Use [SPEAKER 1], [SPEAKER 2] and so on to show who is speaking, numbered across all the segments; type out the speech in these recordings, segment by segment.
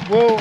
[SPEAKER 1] Whoa.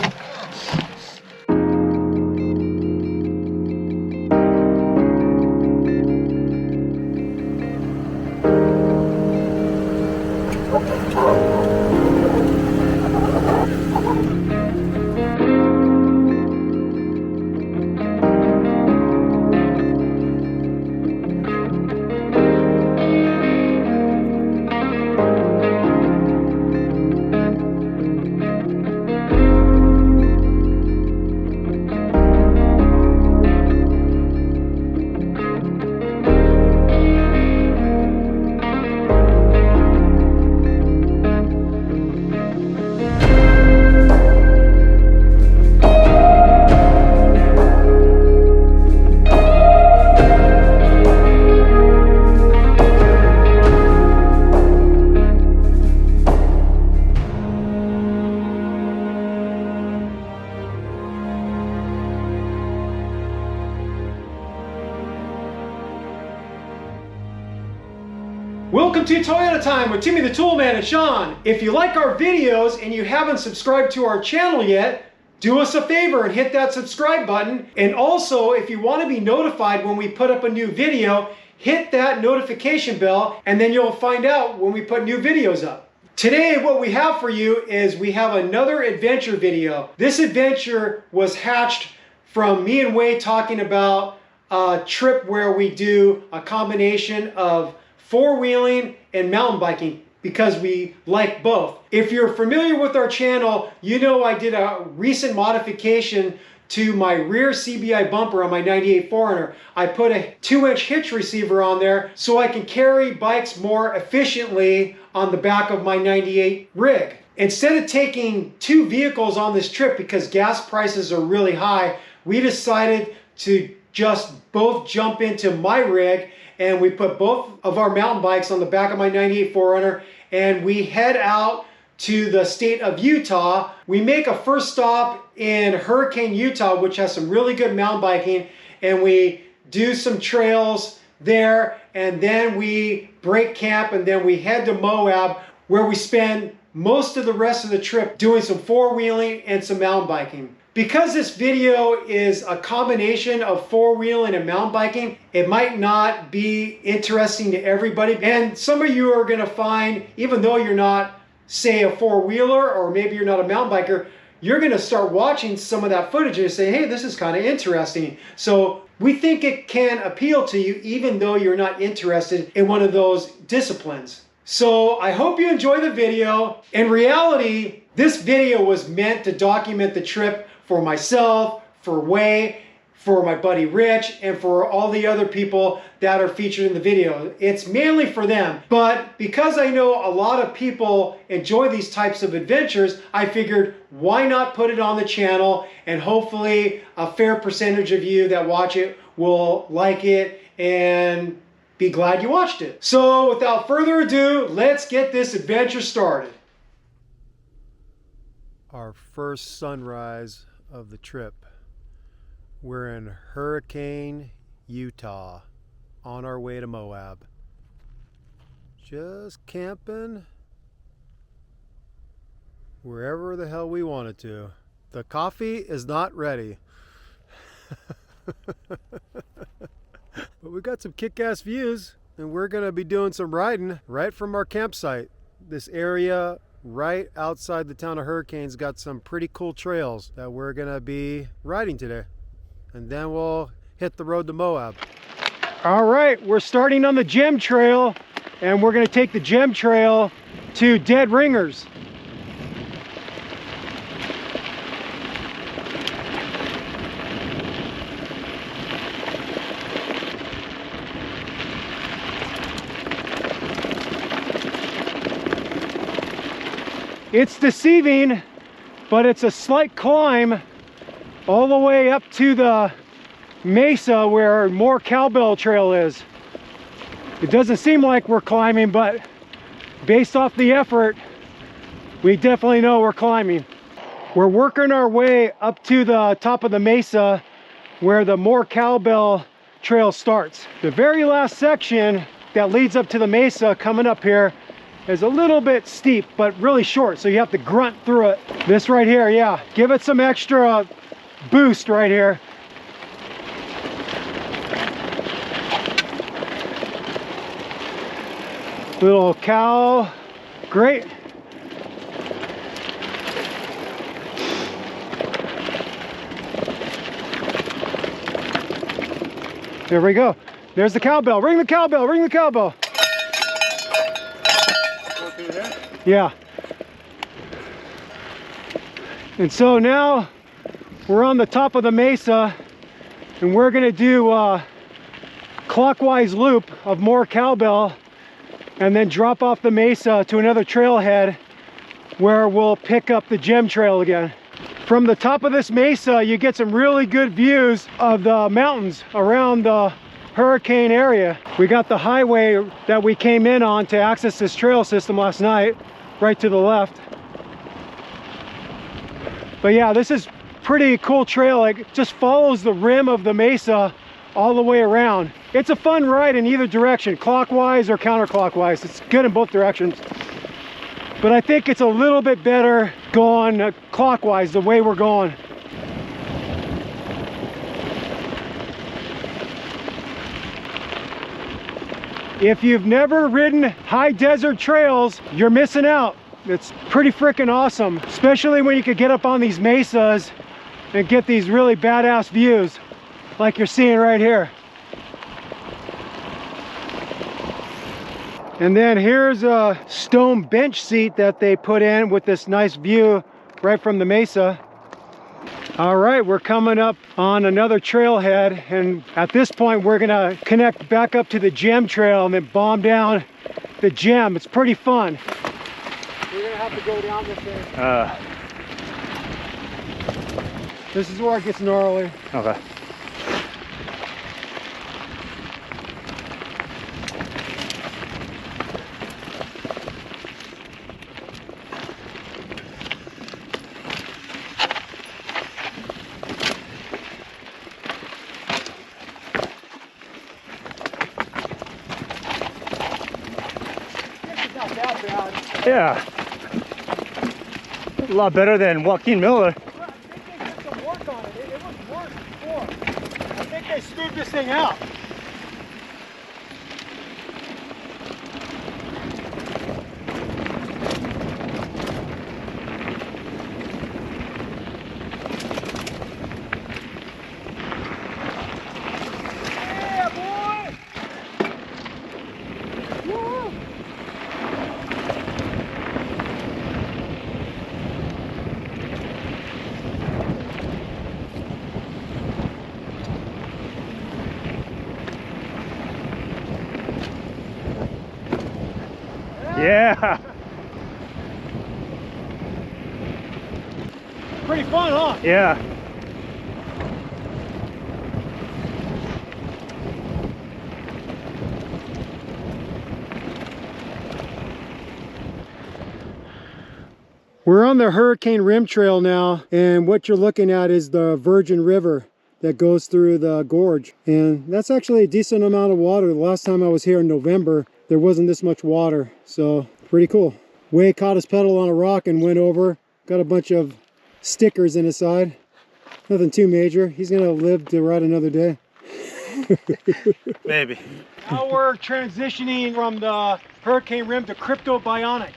[SPEAKER 1] Welcome to Toyota Time with Timmy the Toolman and Sean. If you like our videos and you haven't subscribed to our channel yet, do us a favor and hit that subscribe button. And also, if you want to be notified when we put up a new video, hit that notification bell and then you'll find out when we put new videos up. Today, what we have for you is we have another adventure video. This adventure was hatched from me and Wade talking about a trip where we do a combination of four-wheeling and mountain biking because we like both. If you're familiar with our channel, you know I did a recent modification to my rear CBI bumper on my 98 4Runner. I put a 2-inch hitch receiver on there so I can carry bikes more efficiently on the back of my 98 rig. Instead of taking two vehicles on this trip because gas prices are really high, we decided to just both jump into my rig and we put both of our mountain bikes on the back of my 98 4Runner and we head out to the state of Utah. We make a first stop in Hurricane, Utah, which has some really good mountain biking, and we do some trails there, and then we break camp, and then we head to Moab, where we spend most of the rest of the trip doing some four-wheeling and some mountain biking. Because this video is a combination of four-wheeling and mountain biking, it might not be interesting to everybody. And some of you are gonna find, even though you're not, say, a four-wheeler, or maybe you're not a mountain biker, you're gonna start watching some of that footage and say, hey, this is kind of interesting. So we think it can appeal to you even though you're not interested in one of those disciplines. So I hope you enjoy the video. In reality, this video was meant to document the trip for myself, for Way, for my buddy Rich, and for all the other people that are featured in the video. It's mainly for them, but because I know a lot of people enjoy these types of adventures, I figured why not put it on the channel, and hopefully a fair percentage of you that watch it will like it and be glad you watched it. So without further ado, let's get this adventure started. Our first sunrise of the trip. We're in Hurricane, Utah, on our way to Moab. Just camping wherever the hell we wanted to. The coffee is not ready. But we got some kick-ass views, and we're gonna be doing some riding right from our campsite. This area right outside the town of Hurricane's got some pretty cool trails that we're gonna be riding today. And then we'll hit the road to Moab. All right, we're starting on the Gem Trail, and we're gonna take the Gem Trail to Dead Ringers. It's deceiving, but it's a slight climb all the way up to the mesa where more Cowbell Trail is. It doesn't seem like we're climbing, but based off the effort, we definitely know we're climbing. We're working our way up to the top of the mesa where the more Cowbell Trail starts. The very last section that leads up to the mesa coming up here is a little bit steep, but really short, so you have to grunt through it. This right here, yeah, give it some extra boost right here. Little cow, great. There we go. There's the cowbell. Ring the cowbell, ring the cowbell.
[SPEAKER 2] Go through there?
[SPEAKER 1] Yeah. And so now we're on the top of the mesa and we're gonna do a clockwise loop of more cowbell and then drop off the mesa to another trailhead where we'll pick up the gem trail again. From the top of this mesa, you get some really good views of the mountains around the hurricane area. We got the highway that we came in on to access this trail system last night, right to the left. But yeah, this is pretty cool trail. It just follows the rim of the mesa all the way around. It's a fun ride in either direction, clockwise or counterclockwise. It's good in both directions. But I think it's a little bit better going clockwise the way we're going. If you've never ridden high desert trails, you're missing out. It's pretty freaking awesome, especially when you could get up on these mesas and get these really badass views like you're seeing right here. And then here's a stone bench seat that they put in with this nice view right from the mesa. All right, we're coming up on another trailhead, and at this point we're gonna connect back up to the gem trail and then bomb down the gem. It's pretty fun. We're gonna have to go down this way. This is where it gets gnarly.
[SPEAKER 2] Okay. Yeah, a lot better than Joaquin Miller.
[SPEAKER 1] Well, I think they did some work on it. It was worse before. I think they scooped this thing out. Yeah, boy! Woo!
[SPEAKER 2] Yeah.
[SPEAKER 1] Pretty fun, huh?
[SPEAKER 2] Yeah.
[SPEAKER 1] We're on the Hurricane Rim Trail now, and what you're looking at is the Virgin River that goes through the gorge. And that's actually a decent amount of water. The last time I was here in November, there wasn't this much water, so pretty cool. Way caught his pedal on a rock and went over. Got a bunch of stickers in his side. Nothing too major. He's gonna live to ride another day.
[SPEAKER 2] Maybe.
[SPEAKER 1] Now we're transitioning from the Hurricane Rim to Crypto Bionic.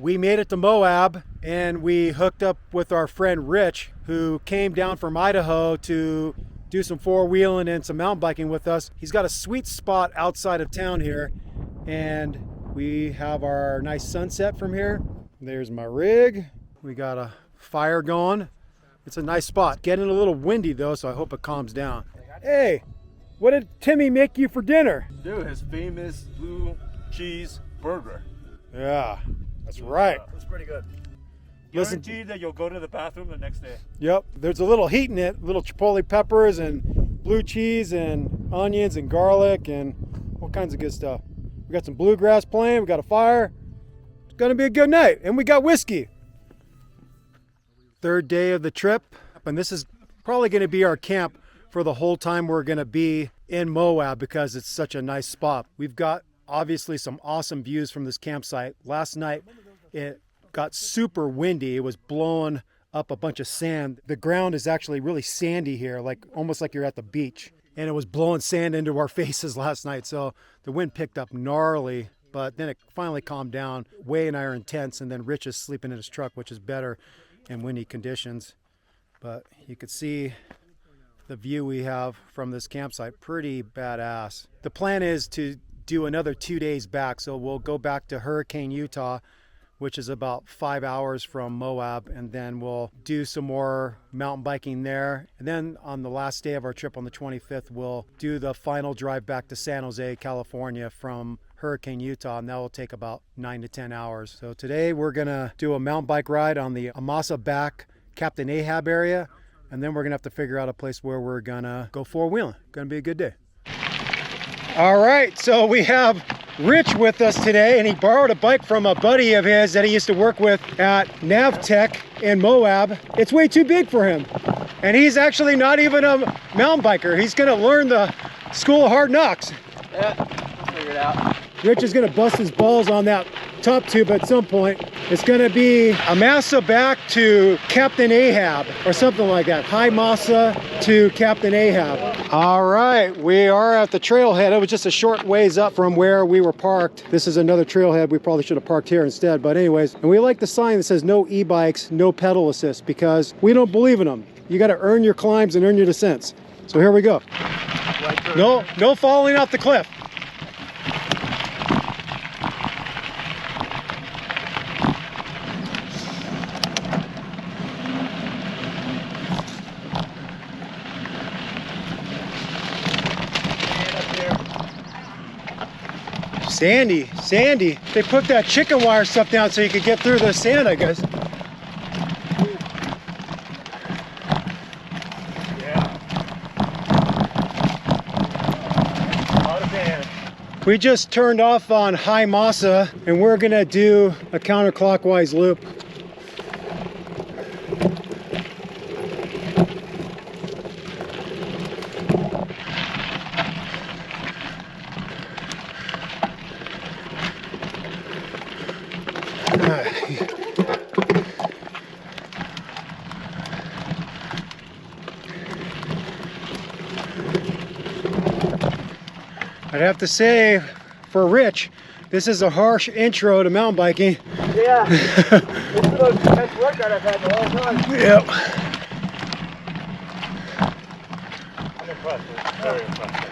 [SPEAKER 1] We made it to Moab and we hooked up with our friend Rich, who came down from Idaho to do some four-wheeling and some mountain biking with us. He's got a sweet spot outside of town here, and we have our nice sunset from here. There's my rig. We got a fire going. It's a nice spot. Getting a little windy though, so I hope it calms down. Hey, what did Timmy make you for dinner?
[SPEAKER 2] Dude, his famous blue cheese burger.
[SPEAKER 1] Yeah, that's right.
[SPEAKER 2] That's pretty good.
[SPEAKER 1] Listen,
[SPEAKER 2] Guaranteed that you'll go to the bathroom the next day.
[SPEAKER 1] yep, there's a little heat in it, little chipotle peppers and blue cheese and onions and garlic and all kinds of good stuff. We got some bluegrass playing, we got a fire. It's gonna be a good night, and we got whiskey. Third day of the trip, and this is probably gonna be our camp for the whole time we're going to be in Moab because it's such a nice spot. We've got obviously some awesome views from this campsite. Last night it got super windy. It was blowing up a bunch of sand. The ground is actually really sandy here, like almost like you're at the beach. And it was blowing sand into our faces last night. So the wind picked up gnarly, but then it finally calmed down. Way and I are intense, and then Rich is sleeping in his truck, which is better in windy conditions. But you could see the view we have from this campsite, pretty badass. The plan is to do another 2 days back. So we'll go back to Hurricane, Utah, which is about 5 hours from Moab, and then we'll do some more mountain biking there. And then on the last day of our trip on the 25th, we'll do the final drive back to San Jose, California from Hurricane, Utah, and that will take about 9 to 10 hours. So today we're gonna do a mountain bike ride on the Amasa Back, Captain Ahab area, and then we're gonna have to figure out a place where we're gonna go four-wheeling. Gonna be a good day. All right, so we have Rich with us today, and he borrowed a bike from a buddy of his that he used to work with at Navtech in Moab. It's way too big for him, and he's actually not even a mountain biker. He's gonna learn the school of hard knocks.
[SPEAKER 3] Yeah, we'll figure it out.
[SPEAKER 1] Rich is gonna bust his balls on that top tube at some point. It's gonna be Amasa back to Captain Ahab or something like that. High Masa to Captain Ahab. All right, we are at the trailhead. It was just a short ways up from where we were parked. This is another trailhead. We probably should have parked here instead, but anyways. And we like the sign that says no e-bikes, no pedal assist, because we don't believe in them. You gotta earn your climbs and earn your descents. So here we go. No falling off the cliff. Sandy. They put that chicken wire stuff down so you could get through the sand, I guess.
[SPEAKER 2] Yeah. A lot of sand.
[SPEAKER 1] We just turned off on High Masa, and we're gonna do a counterclockwise loop. I'd have to say, for Rich, this is a harsh intro to mountain biking.
[SPEAKER 3] Yeah, this is the best workout I've had in a long time.
[SPEAKER 1] Yep.
[SPEAKER 2] I'm impressed. Very impressed.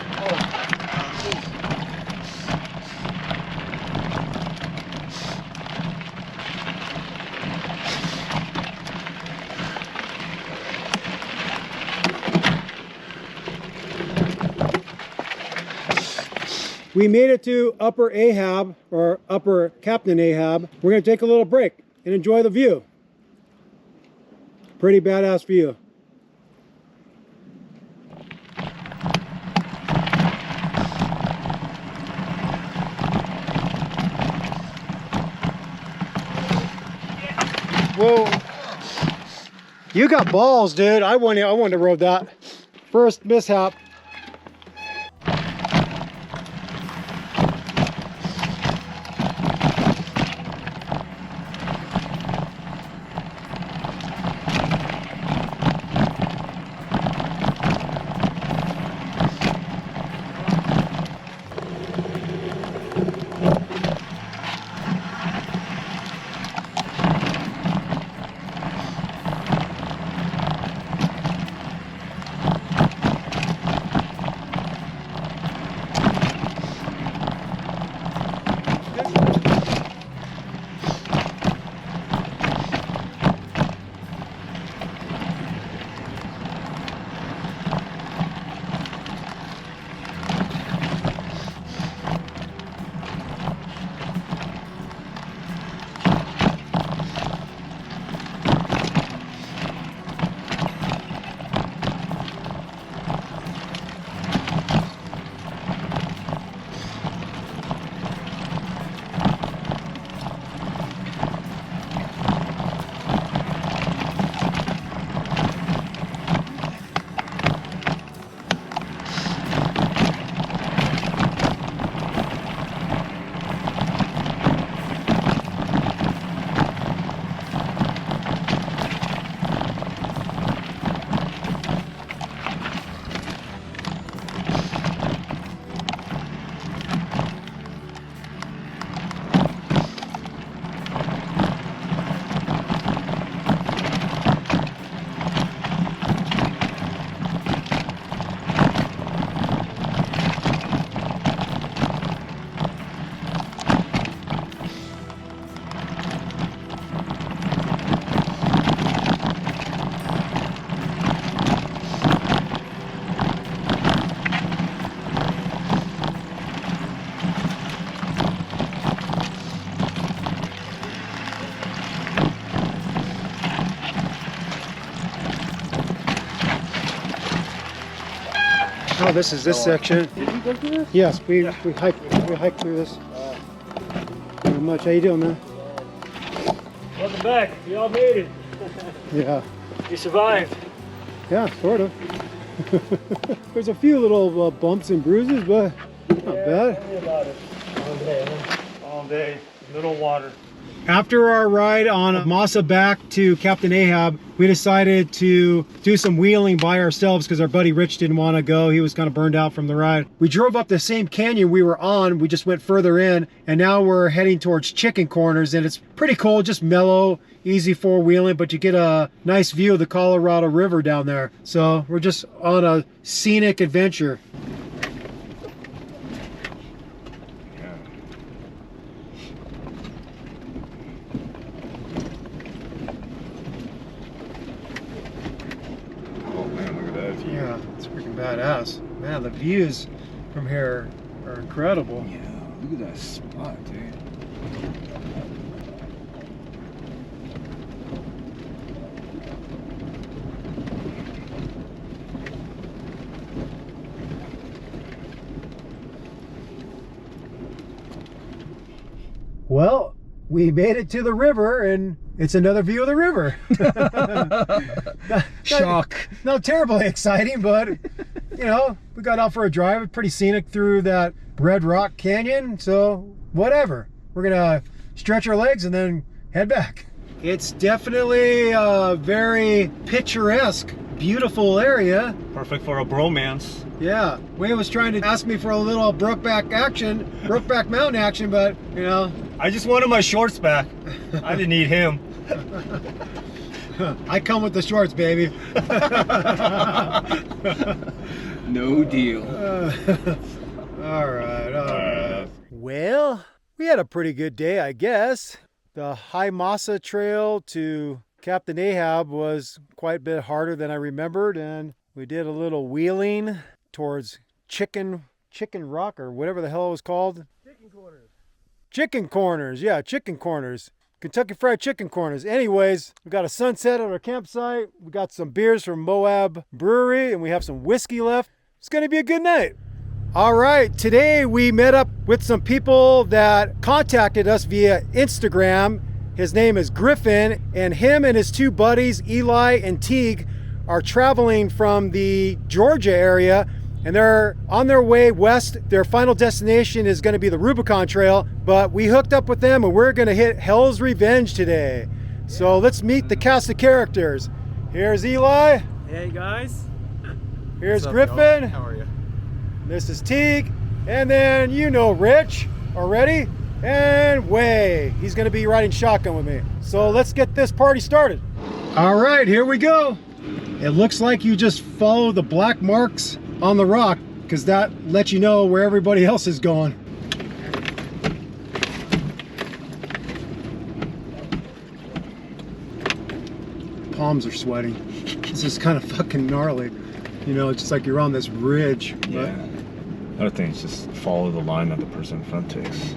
[SPEAKER 1] We made it to Upper Ahab, or Upper Captain Ahab. We're gonna take a little break and enjoy the view. Pretty badass view. Whoa. You got balls, dude. I wouldn't have rode that. First mishap. Oh, this is this section.
[SPEAKER 3] Did you go through this?
[SPEAKER 1] Yes, we hiked through this. Not much. How you doing, man?
[SPEAKER 3] Welcome back. We all made it.
[SPEAKER 1] Yeah.
[SPEAKER 3] You survived.
[SPEAKER 1] Yeah, sort of. There's a few little bumps and bruises, but not bad.
[SPEAKER 3] Tell me about it. All day, huh? All day. Little water.
[SPEAKER 1] After our ride on Moab back to Captain Ahab, we decided to do some wheeling by ourselves because our buddy Rich didn't want to go. He was kind of burned out from the ride. We drove up the same canyon we were on. We just went further in, and now we're heading towards Chicken Corners, and it's pretty cool, just mellow, easy four-wheeling, but you get a nice view of the Colorado River down there. So we're just on a scenic adventure. Yeah, it's freaking badass. Man, the views from here are incredible.
[SPEAKER 2] Yeah, look at that spot, dude.
[SPEAKER 1] Well, we made it to the river, and it's another view of the river.
[SPEAKER 2] Shock.
[SPEAKER 1] Not terribly exciting, but you know, we got out for a drive. Pretty scenic through that Red Rock Canyon, so whatever. We're gonna stretch our legs and then head back. It's definitely a very picturesque, beautiful area.
[SPEAKER 3] Perfect for a bromance.
[SPEAKER 1] Yeah, Wayne was trying to ask me for a little Brokeback Mountain action, but you know.
[SPEAKER 3] I just wanted my shorts back. I didn't need him.
[SPEAKER 1] I come with the shorts, baby.
[SPEAKER 2] No deal.
[SPEAKER 1] All right. Well, we had a pretty good day, I guess. The High Mesa Trail to Captain Ahab was quite a bit harder than I remembered, and we did a little wheeling towards Chicken Rock, or whatever the hell it was called. Chicken Corners, yeah, Chicken Corners. Kentucky Fried Chicken Corners. Anyways, we got a sunset at our campsite. We got some beers from Moab Brewery, and we have some whiskey left. It's gonna be a good night. All right, today we met up with some people that contacted us via Instagram. His name is Griffin, and him and his two buddies, Eli and Teague, are traveling from the Georgia area, and they're on their way west. Their final destination is going to be the Rubicon Trail, but we hooked up with them and we're going to hit Hell's Revenge today. So let's meet the cast of characters. Here's Eli.
[SPEAKER 4] Hey guys.
[SPEAKER 1] Here's
[SPEAKER 4] What's up,
[SPEAKER 1] Griffin.
[SPEAKER 4] y'all? How are you?
[SPEAKER 1] This is Teague. And then you know Rich already. And Way. He's going to be riding shotgun with me. So let's get this party started. All right, here we go. It looks like you just follow the black marks on the rock, because that lets you know where everybody else is going. Palms are sweating. This is kind of fucking gnarly. You know, it's just like you're on this ridge.
[SPEAKER 2] Yeah. Other things, just follow the line that the person in front takes.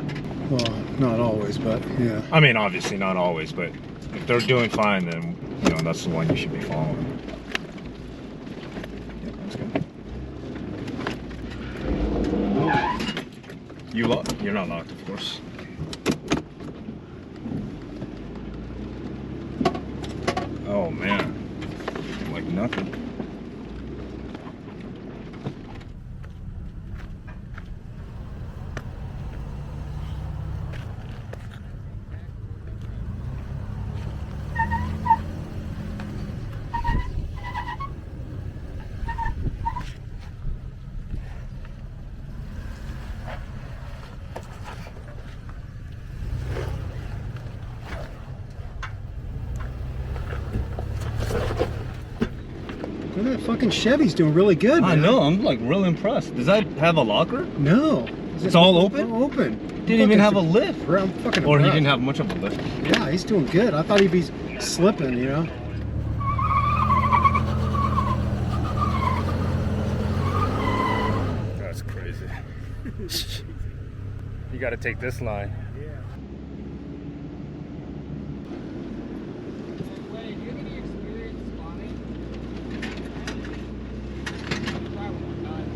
[SPEAKER 1] Well, not always, but yeah.
[SPEAKER 2] I mean, obviously not always, but if they're doing fine, then you know that's the one you should be following. Yeah, that's good. You locked? You're not locked, of course. Oh man, like nothing.
[SPEAKER 1] Look at that fucking Chevy's doing really good, man.
[SPEAKER 2] I know, I'm like real impressed. Does that have a locker?
[SPEAKER 1] No.
[SPEAKER 2] It's all open?
[SPEAKER 1] All open.
[SPEAKER 2] Didn't even have a lift.
[SPEAKER 1] I'm fucking
[SPEAKER 2] Or he
[SPEAKER 1] impressed.
[SPEAKER 2] didn't have much of a lift.
[SPEAKER 1] Yeah, he's doing good. I thought he'd be slipping, you know.
[SPEAKER 2] That's crazy. You gotta take this line.
[SPEAKER 4] Wait, do you have any experience spawning? Try one more time.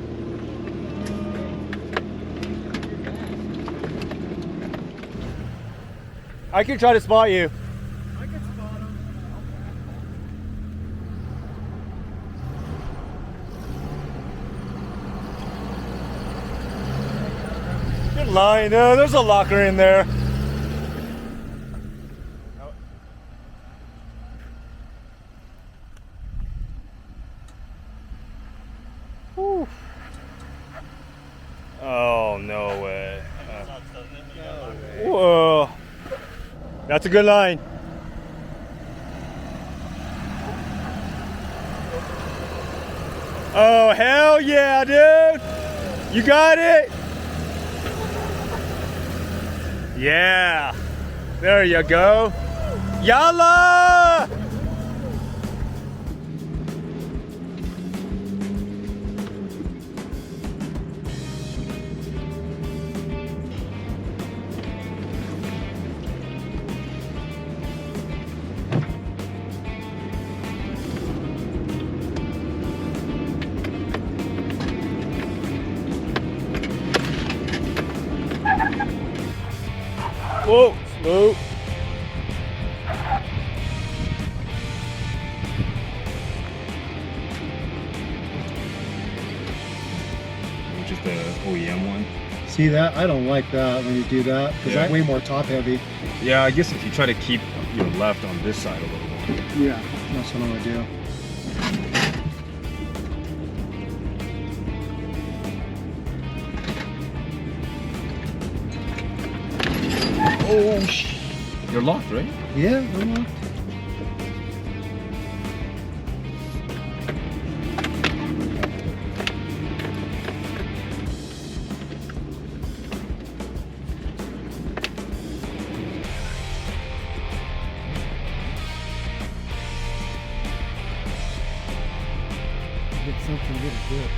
[SPEAKER 3] I can try to spot you.
[SPEAKER 4] I can spot him.
[SPEAKER 3] Good line. There's a locker in there. Whew. Oh, no way. Whoa. That's a good line. Oh, hell yeah, dude. You got it. Yeah. There you go. Yalla! Whoa, slow.
[SPEAKER 2] Just the OEM one.
[SPEAKER 1] See that? I don't like that when you do that because
[SPEAKER 2] Yeah.
[SPEAKER 1] that's way more top heavy.
[SPEAKER 2] Yeah, I guess if you try to keep your left on this side a little more.
[SPEAKER 1] Yeah, that's what I'm gonna do.
[SPEAKER 2] Oh, you're locked, right?
[SPEAKER 1] Yeah, I'm locked. Get something a little good.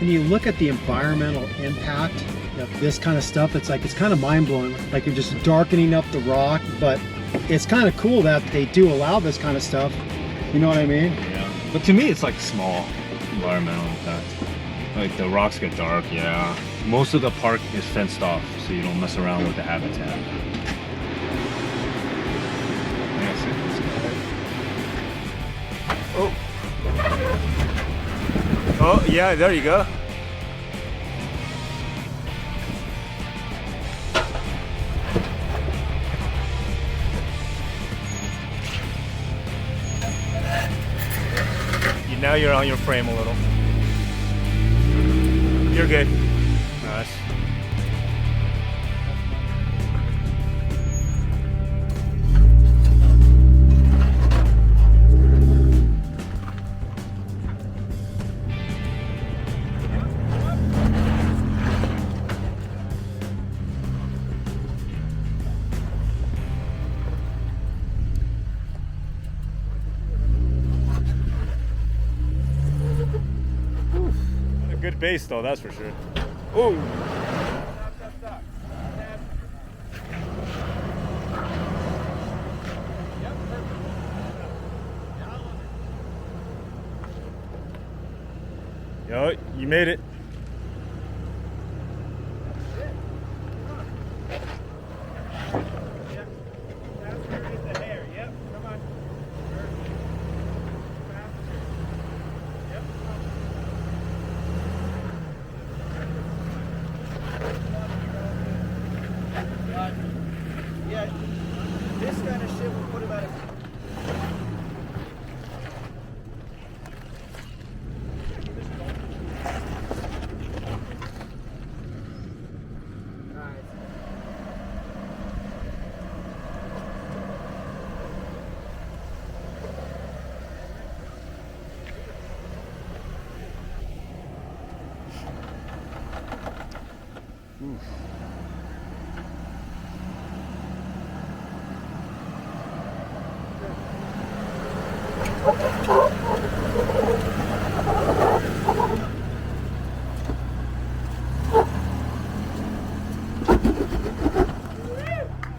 [SPEAKER 1] When you look at the environmental impact of this kind of stuff, it's kind of mind-blowing. Like you're just darkening up the rock, but it's kind of cool that they do allow this kind of stuff. You know what I mean?
[SPEAKER 2] Yeah. But to me, it's like small environmental impact. Like the rocks get dark, yeah. Most of the park is fenced off, so you don't mess around with the habitat. Yeah, see?
[SPEAKER 3] Oh. Oh, yeah, there you go. Now you're on your frame a little. You're good. Nice. Good base though, that's for sure. Oh. Yo, you made it.
[SPEAKER 5] This kind of shit will put about a...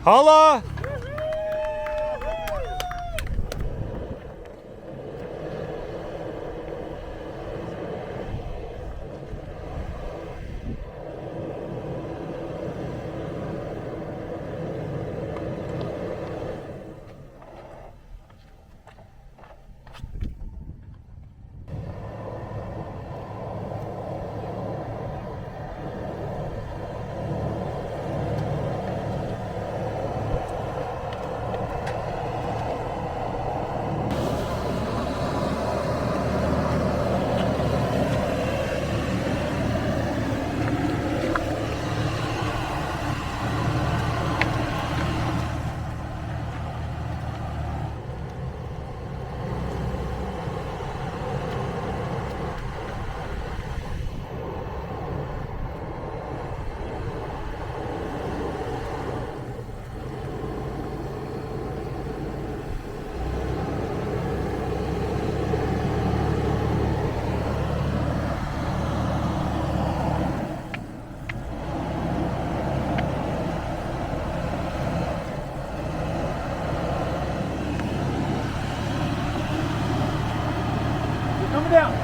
[SPEAKER 2] Holla!
[SPEAKER 1] Coming down.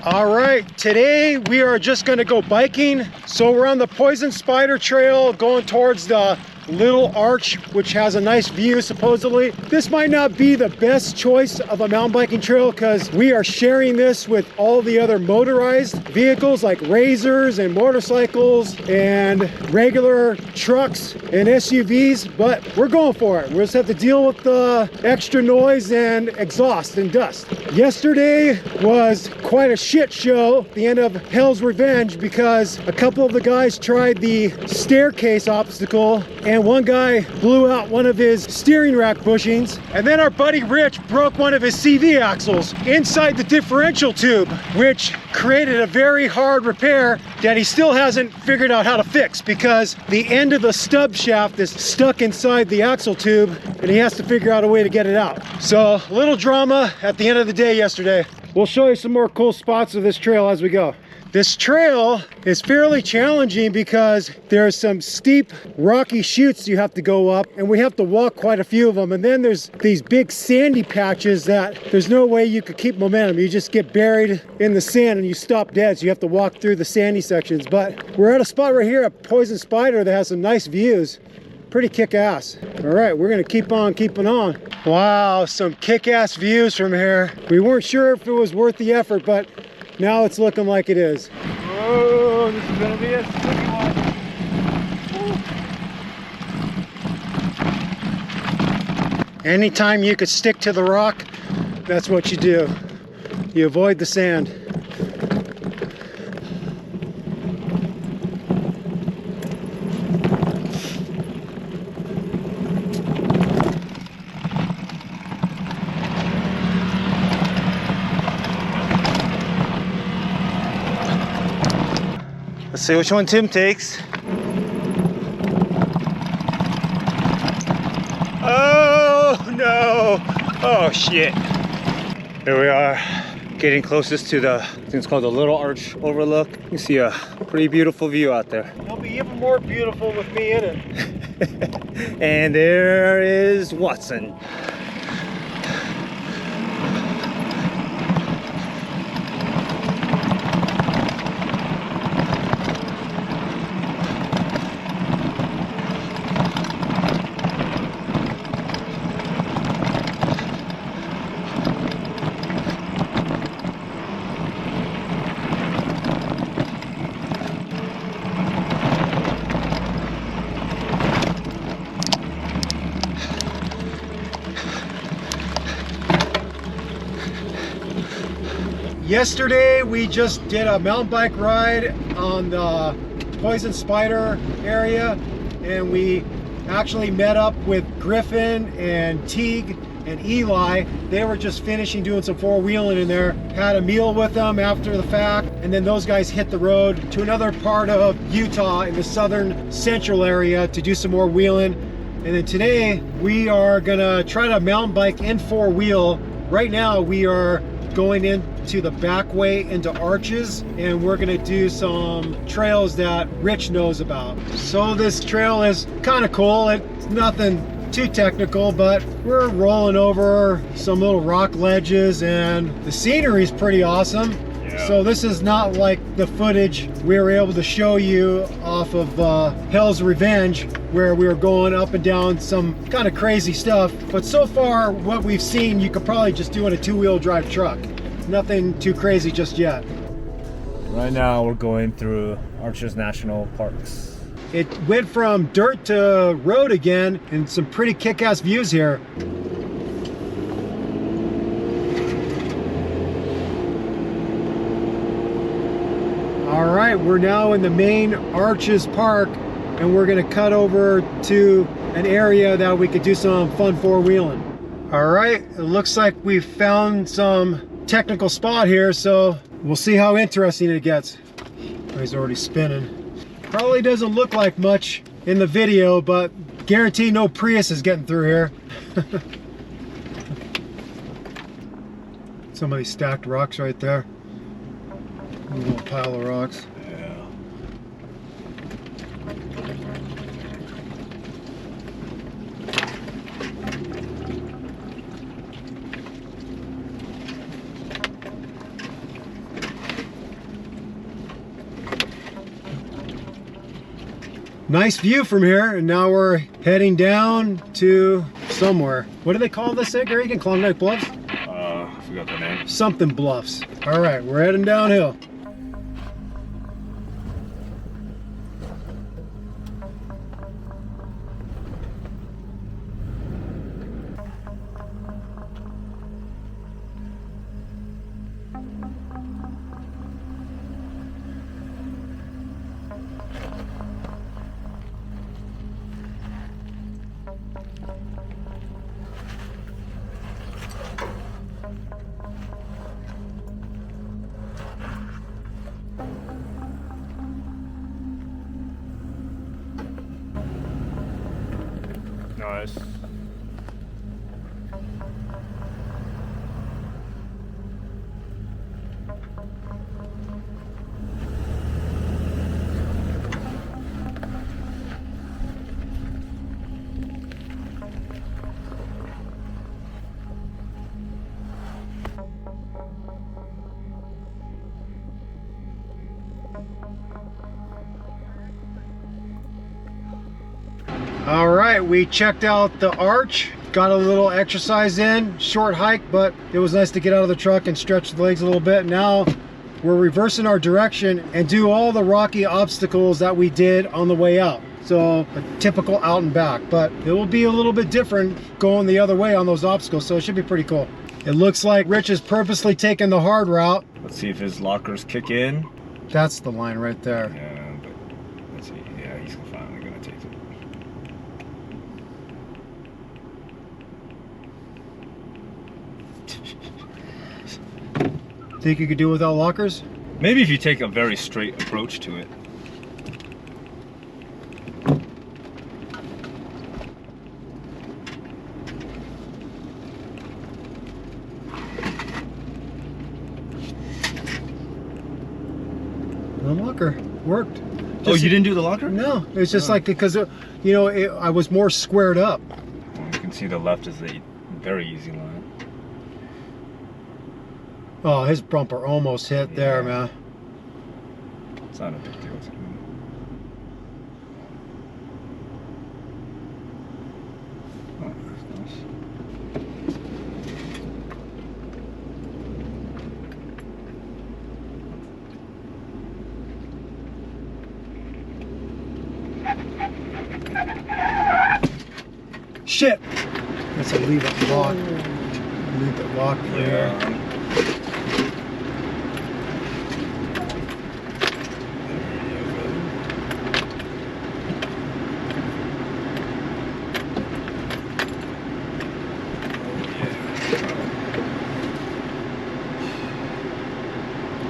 [SPEAKER 1] All right, today we are just going to go biking. So we're on the Poison Spider Trail going towards the Little Arch, which has a nice view supposedly. This might not be the best choice of a mountain biking trail because we are sharing this with all the other motorized vehicles like razors and motorcycles and regular trucks and SUVs, but we're going for it. We just have to deal with the extra noise and exhaust and dust. Yesterday was quite a shit show at the end of Hell's Revenge because a couple of the guys tried the staircase obstacle and one guy blew out one of his steering rack bushings, and then our buddy Rich broke one of his CV axles inside the differential tube, which created a very hard repair that he still hasn't figured out how to fix because the end of the stub shaft is stuck inside the axle tube and he has to figure out a way to get it out. So a little drama at the end of the day yesterday. We'll show you some more cool spots of this trail as we go. This trail is fairly challenging because there's some steep rocky chutes you have to go up and we have to walk quite a few of them, and then there's these big sandy patches that there's no way you could keep momentum. You just get buried in the sand and you stop dead, so you have to walk through the sandy sections. But we're at a spot right here at Poison Spider that has some nice views. Pretty kick-ass. All right, we're gonna keep on keeping on. Wow, some kick-ass views from here. We weren't sure if it was worth the effort, but now it's looking like it is.
[SPEAKER 2] Oh, this is gonna be a sticky one.
[SPEAKER 1] Anytime you could stick to the rock, that's what you do. You avoid the sand.
[SPEAKER 2] Let's see which one Tim takes. Oh no! Oh shit! Here we are, getting closest to the, I think it's called the Little Arch Overlook. You can see a pretty beautiful view out there.
[SPEAKER 1] It'll be even more beautiful with me in it.
[SPEAKER 2] And there is Watson.
[SPEAKER 1] Yesterday we just did a mountain bike ride on the Poison Spider area, and we actually met up with Griffin and Teague and Eli. They were just finishing doing some four-wheeling in there. Had a meal with them after the fact, and then those guys hit the road to another part of Utah in the southern central area to do some more wheeling. And then today we are gonna try to mountain bike and four-wheel. Right now we are going into the back way into Arches, and we're gonna do some trails that Rich knows about. So this trail is kind of cool. It's nothing too technical, but we're rolling over some little rock ledges and the scenery is pretty awesome. So this is not like the footage we were able to show you off of Hell's Revenge, where we were going up and down some kind of crazy stuff. But so far, what we've seen, you could probably just do in a two-wheel drive truck. Nothing too crazy just yet.
[SPEAKER 2] Right now we're going through Arches National Parks.
[SPEAKER 1] It went from dirt to road again, and some pretty kick-ass views here. All right, we're now in the main Arches Park, and we're gonna cut over to an area that we could do some fun four-wheeling. All right, it looks like we've found some technical spot here, so we'll see how interesting it gets. Oh, he's already spinning. Probably doesn't look like much in the video, but guarantee no Prius is getting through here. Some of these stacked rocks right there. A little pile of rocks.
[SPEAKER 2] Yeah.
[SPEAKER 1] Nice view from here, and now we're heading down to somewhere. What do they call this at Greg? Klondike Bluffs?
[SPEAKER 2] I forgot the name.
[SPEAKER 1] Something Bluffs. All right, we're heading downhill.
[SPEAKER 2] Nice.
[SPEAKER 1] All right, we checked out the arch, got a little exercise in, short hike, but it was nice to get out of the truck and stretch the legs a little bit. Now we're reversing our direction and do all the rocky obstacles that we did on the way out. So a typical out and back, but it will be a little bit different going the other way on those obstacles, so it should be pretty cool. It looks like Rich is purposely taking the hard route.
[SPEAKER 2] Let's see if his lockers kick in.
[SPEAKER 1] That's the line right there.
[SPEAKER 2] Yeah, but let's see. Yeah, he's finally gonna take it.
[SPEAKER 1] Think you could do it without lockers?
[SPEAKER 2] Maybe if you take a very straight approach to it.
[SPEAKER 1] The locker worked.
[SPEAKER 2] Oh, you didn't do the locker?
[SPEAKER 1] No, it's just like, because you know, I was more squared up.
[SPEAKER 2] Well, you can see the left is a very easy line.
[SPEAKER 1] Oh, his bumper almost hit there, man.
[SPEAKER 2] It's not a big deal. It's oh, that's nice.
[SPEAKER 1] Shit! That's a leave it lock. Leave it lock for here.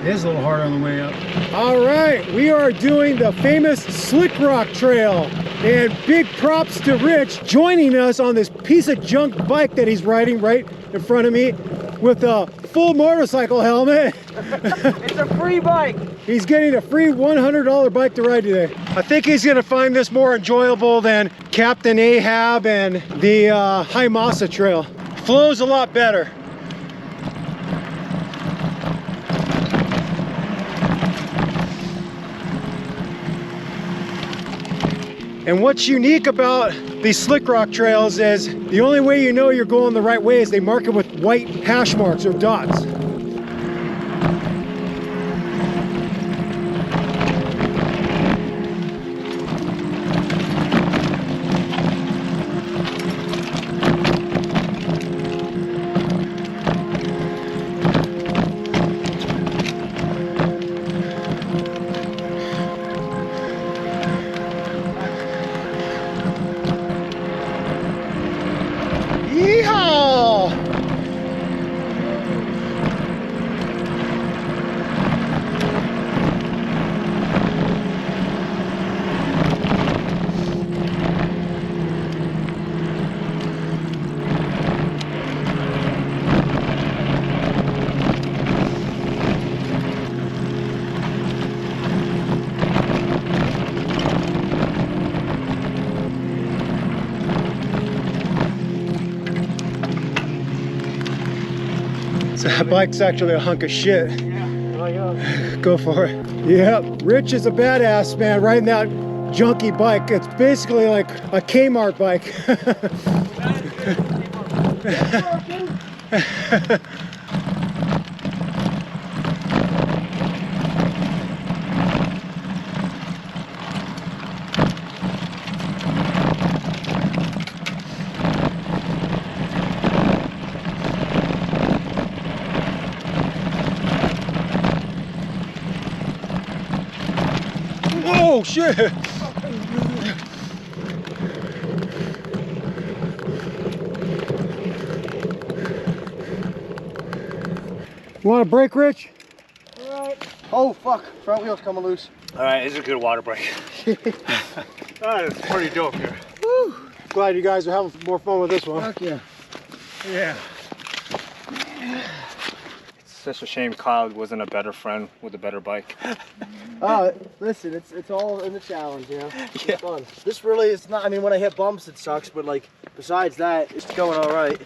[SPEAKER 1] It is a little harder on the way up. All right, we are doing the famous Slick Rock Trail. And big props to Rich joining us on this piece of junk bike that he's riding right in front of me with a full motorcycle helmet.
[SPEAKER 3] It's a free bike.
[SPEAKER 1] He's getting a free $100 bike to ride today. I think he's gonna find this more enjoyable than Captain Ahab and the High Masa Trail. Flows a lot better. And what's unique about these slick rock trails is the only way you know you're going the right way is they mark it with white hash marks or dots. Yeehaw! So that bike's actually a hunk of shit. Go for it. Yep, Rich is a badass, man, riding that junky bike. It's basically like a Kmart bike. Oh shit! You want a break, Rich?
[SPEAKER 3] Alright. Oh fuck, front wheel's coming loose.
[SPEAKER 2] All right, it's a good water break. That is pretty dope here.
[SPEAKER 1] Woo. Glad you guys are having more fun with this one.
[SPEAKER 3] Fuck yeah.
[SPEAKER 2] Yeah. It's such a shame Kyle wasn't a better friend with a better bike.
[SPEAKER 3] Listen, it's all in the challenge, you know? It's fun. This really is not, I mean, when I hit bumps it sucks, but like, besides that, it's going alright.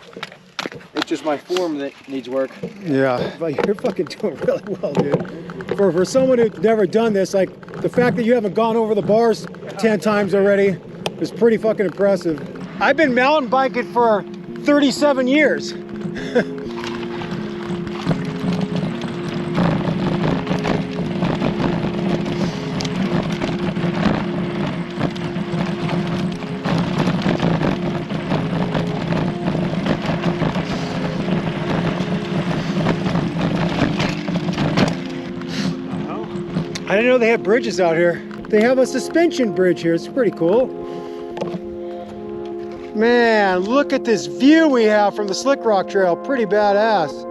[SPEAKER 3] It's just my form that needs work.
[SPEAKER 1] Yeah, but you're fucking doing really well, dude. For someone who's never done this, like, the fact that you haven't gone over the bars 10 times already is pretty fucking impressive. I've been mountain biking for 37 years. I didn't know they had bridges out here. They have a suspension bridge here. It's pretty cool. Man, look at this view we have from the Slick Rock Trail. Pretty badass.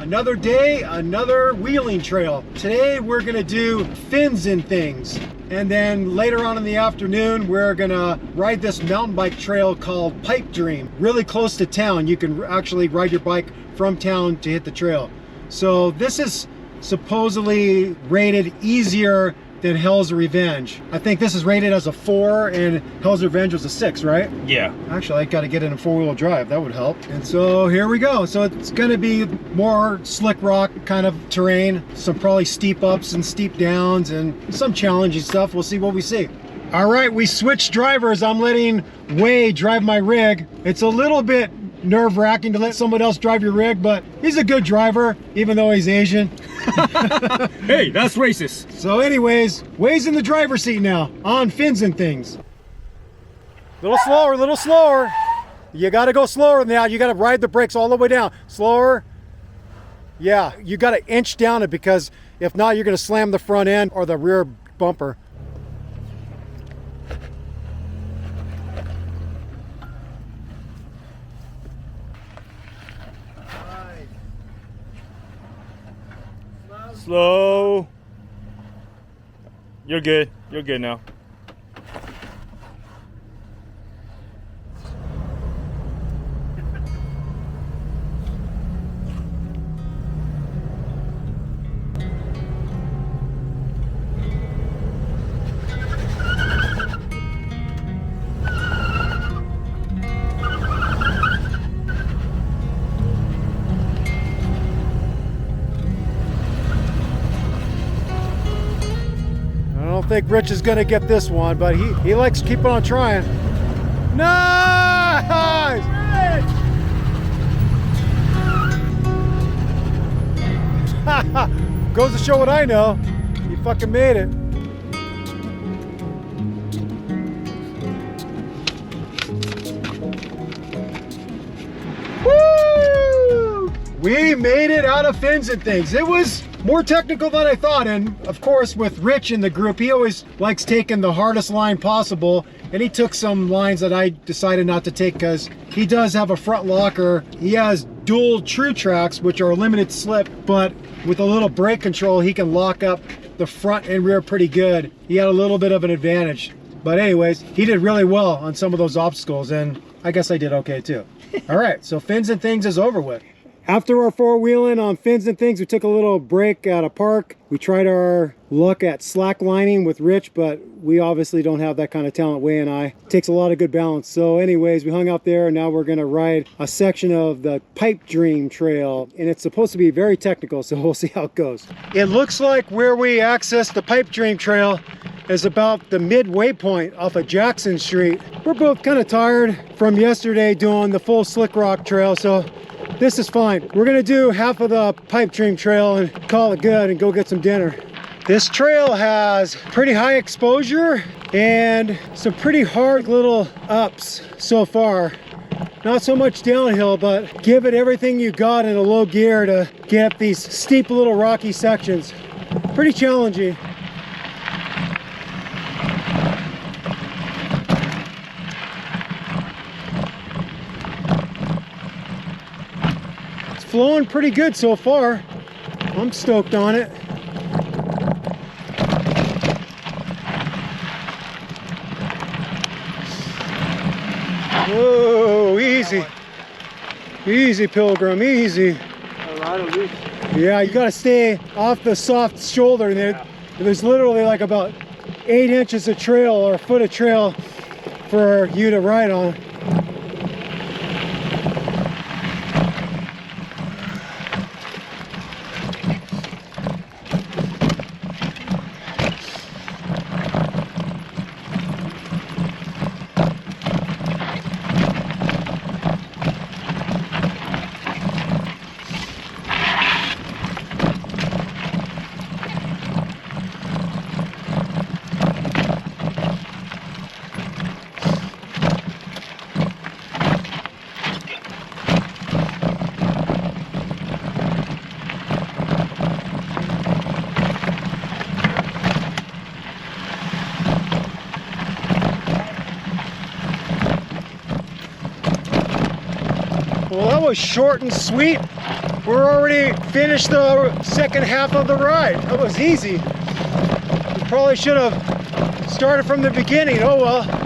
[SPEAKER 1] Another day, another wheeling trail. Today we're gonna do fins and things. And then later on in the afternoon, we're gonna ride this mountain bike trail called Pipe Dream. Really close to town. You can actually ride your bike from town to hit the trail. So this is supposedly rated easier than Hell's Revenge. I think this is rated as a 4 and Hell's Revenge was a 6, right?
[SPEAKER 2] Yeah.
[SPEAKER 1] Actually, I got to get it in 4-wheel drive. That would help. And so here we go. So it's going to be more slick rock kind of terrain. Some probably steep ups and steep downs and some challenging stuff. We'll see what we see. All right, we switched drivers. I'm letting Wade drive my rig. It's a little bit nerve-wracking to let someone else drive your rig, but he's a good driver, even though he's Asian.
[SPEAKER 2] Hey, that's racist.
[SPEAKER 1] So anyways, Wade's in the driver's seat now, on Fins and Things. Little slower, little slower. You gotta go slower now. You gotta ride the brakes all the way down. Slower. Yeah, you gotta inch down it, because if not, you're gonna slam the front end or the rear bumper.
[SPEAKER 2] Slow. You're good. You're good now.
[SPEAKER 1] I don't think Rich is gonna get this one, but he likes keeping on trying. Nice! Goes to show what I know. You fucking made it. Woo! We made it out of Fins and Things. It was more technical than I thought, and of course with Rich in the group, he always likes taking the hardest line possible, and he took some lines that I decided not to take because he does have a front locker. He has dual true tracks, which are limited slip, but with a little brake control, he can lock up the front and rear pretty good. He had a little bit of an advantage. But anyways, he did really well on some of those obstacles, and I guess I did okay too. All right, so Fins and Things is over with. After our 4-wheeling on Fins and Things, we took a little break at a park. We tried our luck at slacklining with Rich, but we obviously don't have that kind of talent, Way and I. It takes a lot of good balance. So anyways, we hung out there, and now we're gonna ride a section of the Pipe Dream Trail, and it's supposed to be very technical, so we'll see how it goes. It looks like where we access the Pipe Dream Trail is about the midway point off of Jackson Street. We're both kind of tired from yesterday doing the full Slick Rock Trail, so this is fine. We're gonna do half of the Pipe Dream Trail and call it good and go get some dinner. This trail has pretty high exposure and some pretty hard little ups so far. Not so much downhill, but give it everything you got in a low gear to get up these steep little rocky sections. Pretty challenging. Flowing pretty good so far. I'm stoked on it. Whoa, easy. Easy, Pilgrim, easy. Yeah, you gotta stay off the soft shoulder. There's literally like about 8 inches of trail or a foot of trail for you to ride on. Well, that was short and sweet. We're already finished the second half of the ride. That was easy. We probably should have started from the beginning. Oh well.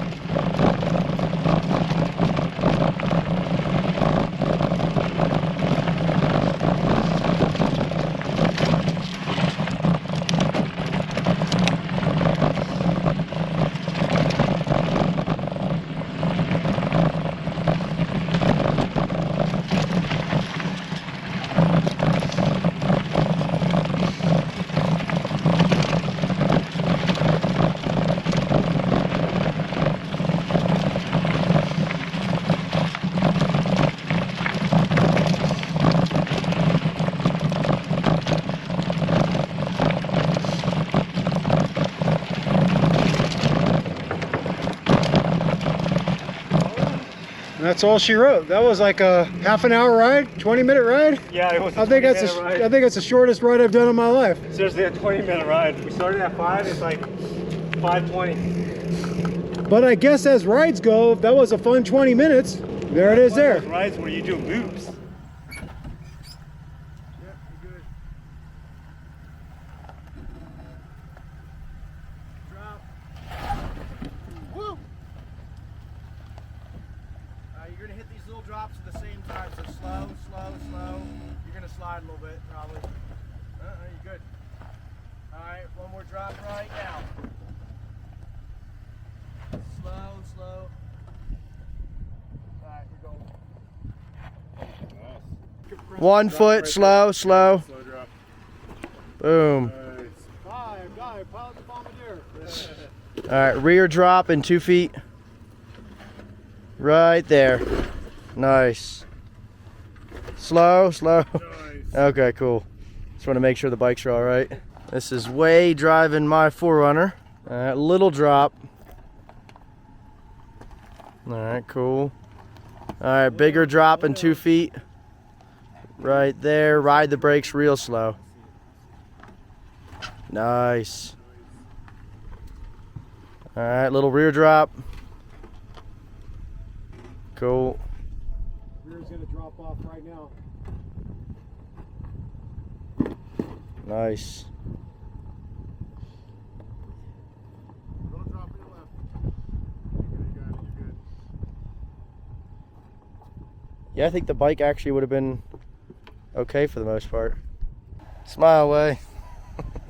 [SPEAKER 1] That's all she wrote. That was like a half an hour ride, 20-minute ride.
[SPEAKER 2] Yeah, it was.
[SPEAKER 1] I think that's the shortest ride I've done in my life.
[SPEAKER 2] Seriously, a 20-minute ride. We started at 5. It's like 5:20.
[SPEAKER 1] But I guess as rides go, that was a fun 20 minutes. There it is there.
[SPEAKER 2] Rides where you do loops.
[SPEAKER 3] You're gonna hit these little drops at the same time, so slow, slow, slow. You're gonna slide a little bit, probably. You're good. All right, one more drop right now. Slow, slow. All right, we're going. 1 foot, slow, slow.
[SPEAKER 2] Slow drop.
[SPEAKER 3] Boom.
[SPEAKER 1] Dive, pilot the bombardier.
[SPEAKER 3] All right, rear drop and 2 feet. Right there. Nice. Slow, slow.
[SPEAKER 2] Nice.
[SPEAKER 3] Okay, cool. Just want to make sure the bikes are all right. This is Way driving my 4Runner. All right, little drop. All right, cool. All right, bigger drop and 2 feet. Right there. Ride the brakes real slow. Nice. All right, little rear drop. Cool.
[SPEAKER 1] Rear's gonna drop off right now.
[SPEAKER 3] Nice.
[SPEAKER 4] Little drop to your left. You got it, you're good.
[SPEAKER 3] Yeah, I think the bike actually would have been okay for the most part. Smile away.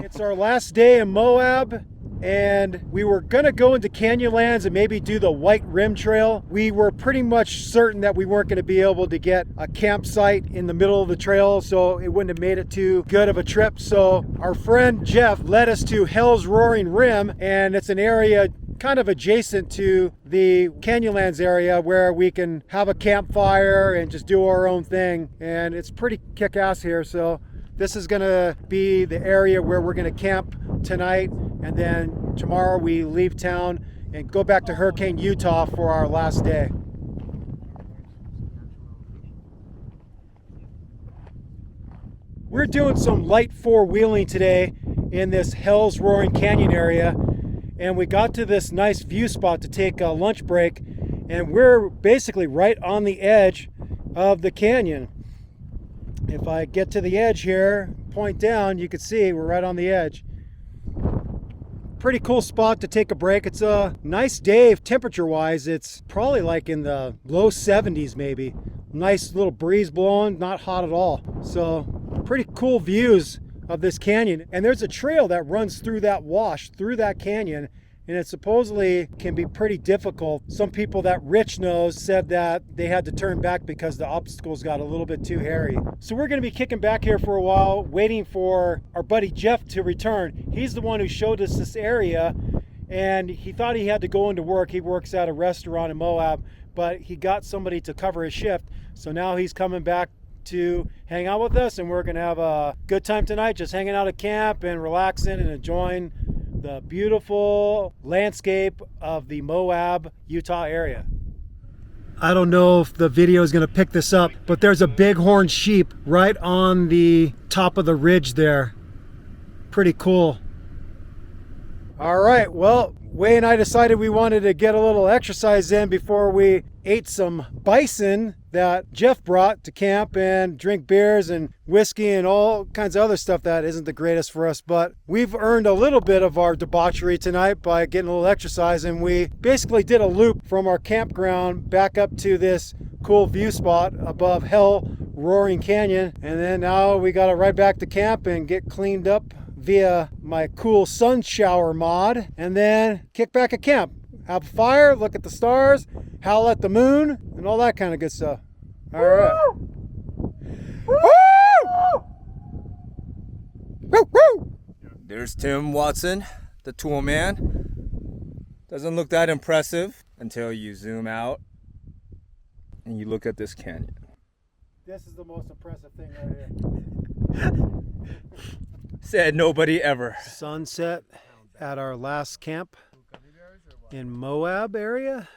[SPEAKER 1] It's our last day in Moab, and we were gonna go into Canyonlands and maybe do the White Rim Trail. We were pretty much certain that we weren't gonna be able to get a campsite in the middle of the trail, so it wouldn't have made it too good of a trip. So our friend Jeff led us to Hell's Roaring Rim, and it's an area kind of adjacent to the Canyonlands area where we can have a campfire and just do our own thing, and it's pretty kick-ass here. So this is gonna be the area where we're gonna camp tonight, and then tomorrow we leave town and go back to Hurricane, Utah for our last day. We're doing some light four-wheeling today in this Hell's Roaring Canyon area, and we got to this nice view spot to take a lunch break, and we're basically right on the edge of the canyon. If I get to the edge here, point down, you can see we're right on the edge. Pretty cool spot to take a break. It's a nice day temperature wise. It's probably like in the low 70s maybe. Nice little breeze blowing, not hot at all. So pretty cool views of this canyon. And there's a trail that runs through that wash, through that canyon, and it supposedly can be pretty difficult. Some people that Rich knows said that they had to turn back because the obstacles got a little bit too hairy. So we're gonna be kicking back here for a while, waiting for our buddy Jeff to return. He's the one who showed us this area, and he thought he had to go into work. He works at a restaurant in Moab, but he got somebody to cover his shift. So now he's coming back to hang out with us, and we're gonna have a good time tonight, just hanging out at camp and relaxing and enjoying the beautiful landscape of the Moab, Utah area. I don't know if the video is going to pick this up, but there's a bighorn sheep right on the top of the ridge there. Pretty cool. All right, well, Way and I decided we wanted to get a little exercise in before we ate some bison that Jeff brought to camp and drink beers and whiskey and all kinds of other stuff that isn't the greatest for us. But we've earned a little bit of our debauchery tonight by getting a little exercise, and we basically did a loop from our campground back up to this cool view spot above Hell Roaring Canyon. And then now we got to ride back to camp and get cleaned up via my cool sun shower mod, and then kick back at camp, have a fire, look at the stars, howl at the moon, and all that kind of good stuff. All right. Woo! Woo! Woo!
[SPEAKER 5] There's Tim Watson, the tool man. Doesn't look that impressive until you zoom out and you look at this canyon.
[SPEAKER 1] This is the most impressive thing right here.
[SPEAKER 5] Said nobody ever.
[SPEAKER 1] Sunset at our last camp in Moab area,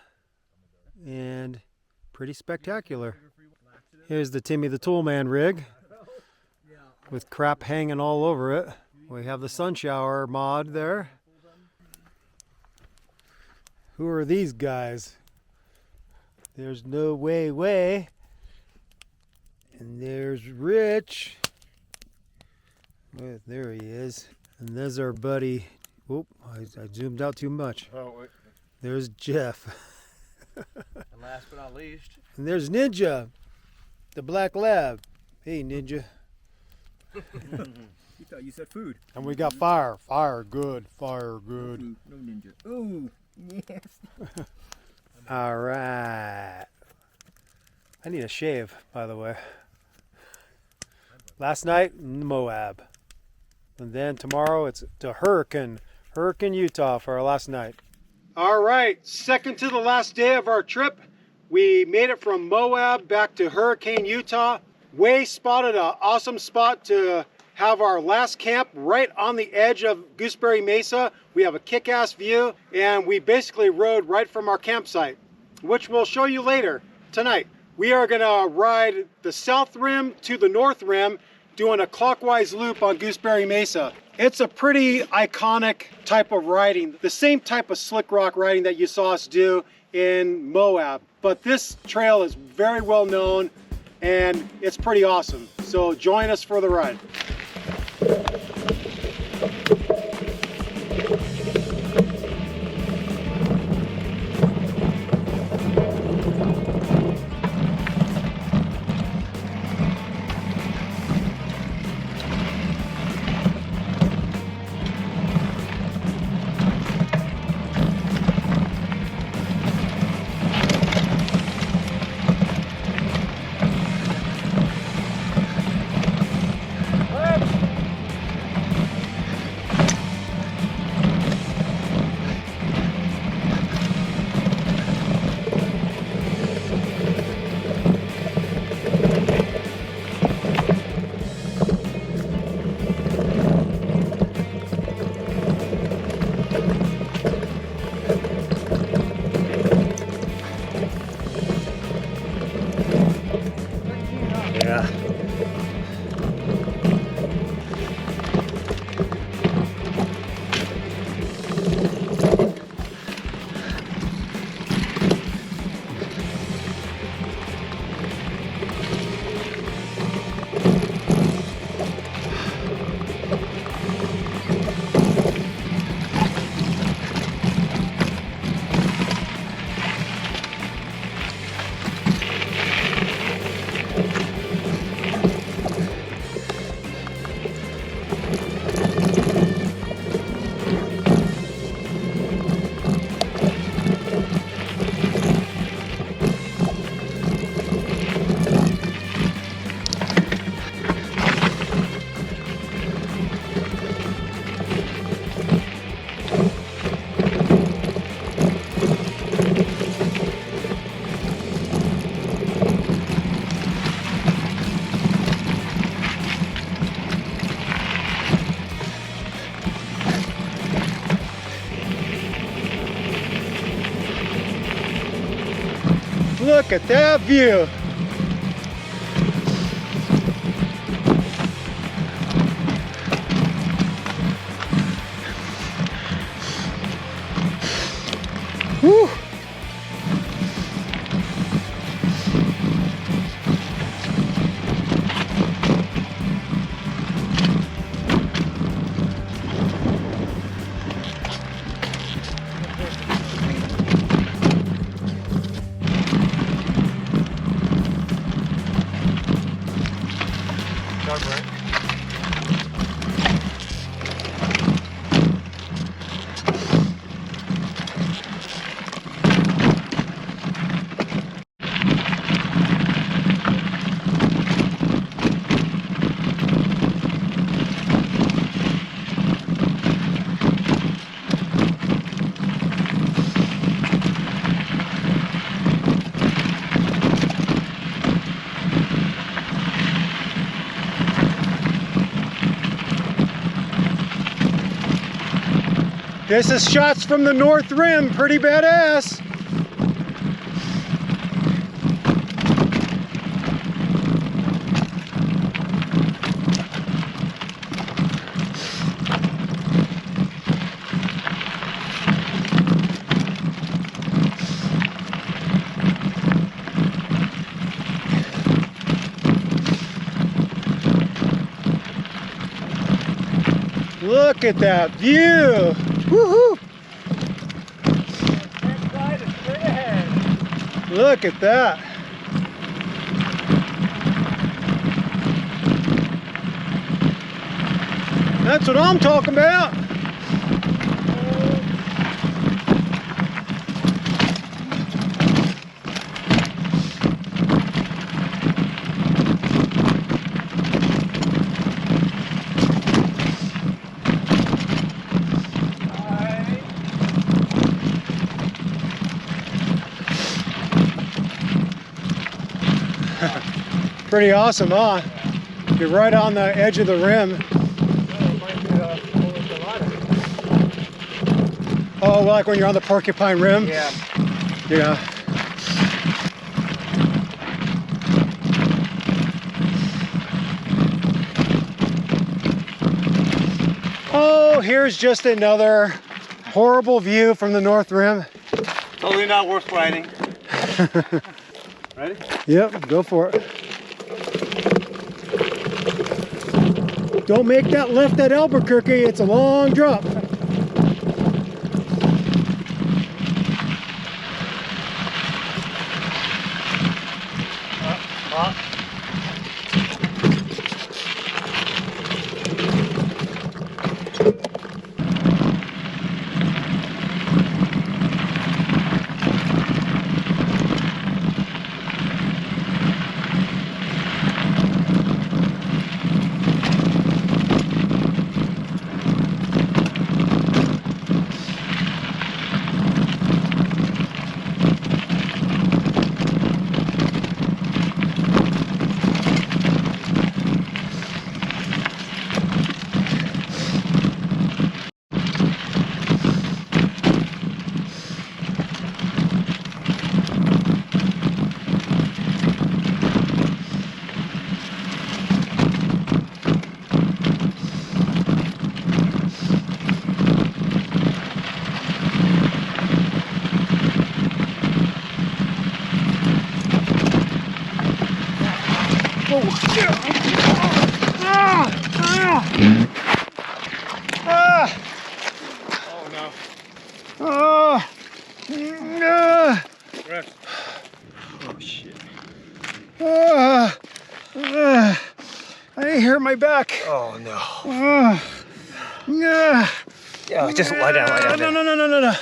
[SPEAKER 1] and pretty spectacular. Here's the Timmy the Toolman rig with crap hanging all over it. We have the sun shower mod there. Who are these guys? There's No Way. And there's Rich. Well, there he is. And there's our buddy. Oop, I zoomed out too much.
[SPEAKER 4] Oh, wait.
[SPEAKER 1] There's Jeff.
[SPEAKER 3] And last but not least.
[SPEAKER 1] And there's Ninja, the black lab. Hey, Ninja.
[SPEAKER 5] You thought you said food.
[SPEAKER 1] And we got Fire. Fire good. Fire good.
[SPEAKER 5] No ninja. Ooh, yes.
[SPEAKER 1] All right. I need a shave, by the way. Last night, Moab. And then tomorrow, it's to Hurricane, Utah for our last night. All right, second to the last day of our trip. We made it from Moab back to Hurricane, Utah. Way spotted an awesome spot to have our last camp right on the edge of Gooseberry Mesa. We have a kick-ass view, and we basically rode right from our campsite, which we'll show you later tonight. We are gonna ride the south rim to the north rim, doing a clockwise loop on Gooseberry Mesa. It's a pretty iconic type of riding, the same type of slick rock riding that you saw us do in Moab. But this trail is very well known and it's pretty awesome. So join us for the ride. Look at that view. Woo. This is shots from the North Rim, pretty badass. Look at that view. Woohoo! Look at that. That's what I'm talking about. Pretty awesome, huh? You're right on the edge of the rim. Oh, like when you're on the Porcupine Rim?
[SPEAKER 2] Yeah.
[SPEAKER 1] Yeah. Oh, here's just another horrible view from the North Rim.
[SPEAKER 2] Totally not worth riding. Ready?
[SPEAKER 1] Yep, go for it. Don't make that left at Albuquerque, it's a long drop.
[SPEAKER 2] Oh shit.
[SPEAKER 1] I didn't hurt my back.
[SPEAKER 2] Oh no.
[SPEAKER 1] Yeah,
[SPEAKER 2] Just lie down, lie down.
[SPEAKER 1] No.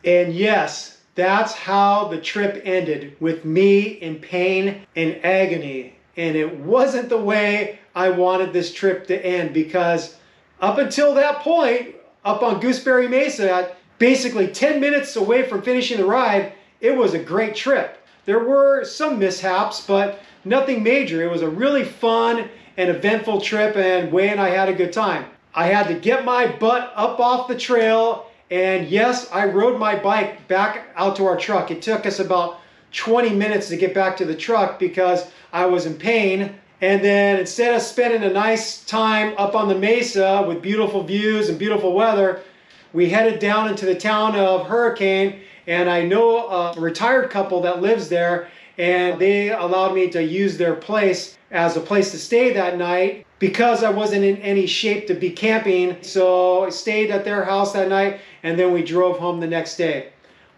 [SPEAKER 1] And yes, that's how the trip ended, with me in pain and agony. And it wasn't the way I wanted this trip to end, because up until that point, up on Gooseberry Mesa, basically 10 minutes away from finishing the ride, it was a great trip. There were some mishaps, but nothing major. It was a really fun and eventful trip, and Way and I had a good time. I had to get my butt up off the trail, and yes, I rode my bike back out to our truck. It took us about 20 minutes to get back to the truck because I was in pain. And then instead of spending a nice time up on the mesa with beautiful views and beautiful weather, we headed down into the town of Hurricane, and I know a retired couple that lives there, and they allowed me to use their place as a place to stay that night because I wasn't in any shape to be camping. So I stayed at their house that night, and then we drove home the next day.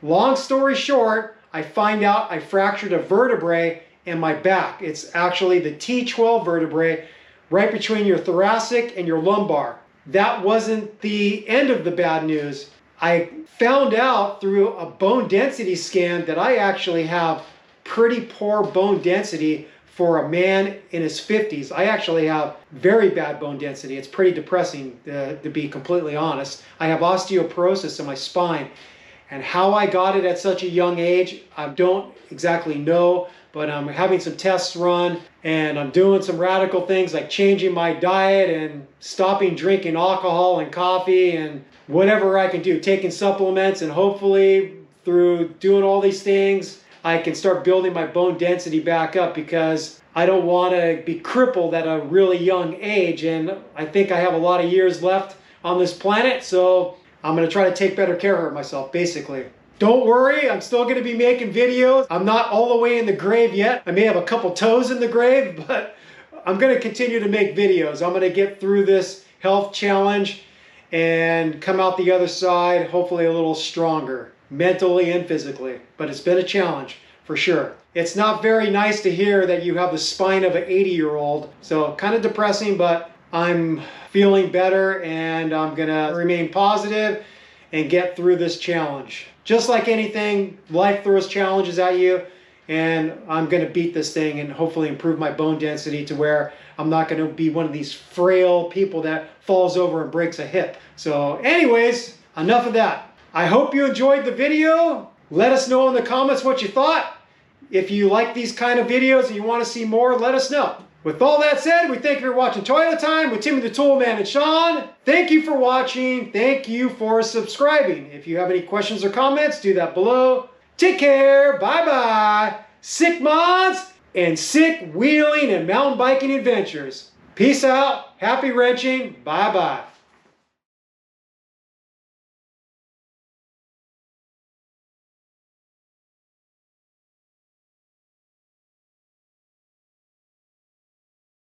[SPEAKER 1] Long story short, I find out I fractured a vertebrae in my back. It's actually the T12 vertebrae right between your thoracic and your lumbar. That wasn't the end of the bad news. I found out through a bone density scan that I actually have pretty poor bone density for a man in his 50s. I actually have very bad bone density. It's pretty depressing, to be completely honest. I have osteoporosis in my spine. And how I got it at such a young age, I don't exactly know, but I'm having some tests run, and I'm doing some radical things like changing my diet and stopping drinking alcohol and coffee and whatever I can do, taking supplements, and hopefully through doing all these things, I can start building my bone density back up, because I don't want to be crippled at a really young age. And I think I have a lot of years left on this planet, so I'm going to try to take better care of myself, basically. Don't worry, I'm still going to be making videos. I'm not all the way in the grave yet. I may have a couple toes in the grave, but I'm going to continue to make videos. I'm going to get through this health challenge and come out the other side hopefully a little stronger, mentally and physically. But it's been a challenge for sure. It's not very nice to hear that you have the spine of an 80-year-old. So kind of depressing, but I'm feeling better and I'm going to remain positive and get through this challenge. Just like anything, life throws challenges at you, and I'm going to beat this thing and hopefully improve my bone density to where I'm not going to be one of these frail people that falls over and breaks a hip. So anyways, enough of that. I hope you enjoyed the video. Let us know in the comments what you thought. If you like these kind of videos and you want to see more, let us know. With all that said, we thank you for watching Toilet Time with Timmy the Toolman and Sean. Thank you for watching. Thank you for subscribing. If you have any questions or comments, do that below. Take care. Bye-bye. Sick mods and sick wheeling and mountain biking adventures. Peace out. Happy wrenching. Bye-bye.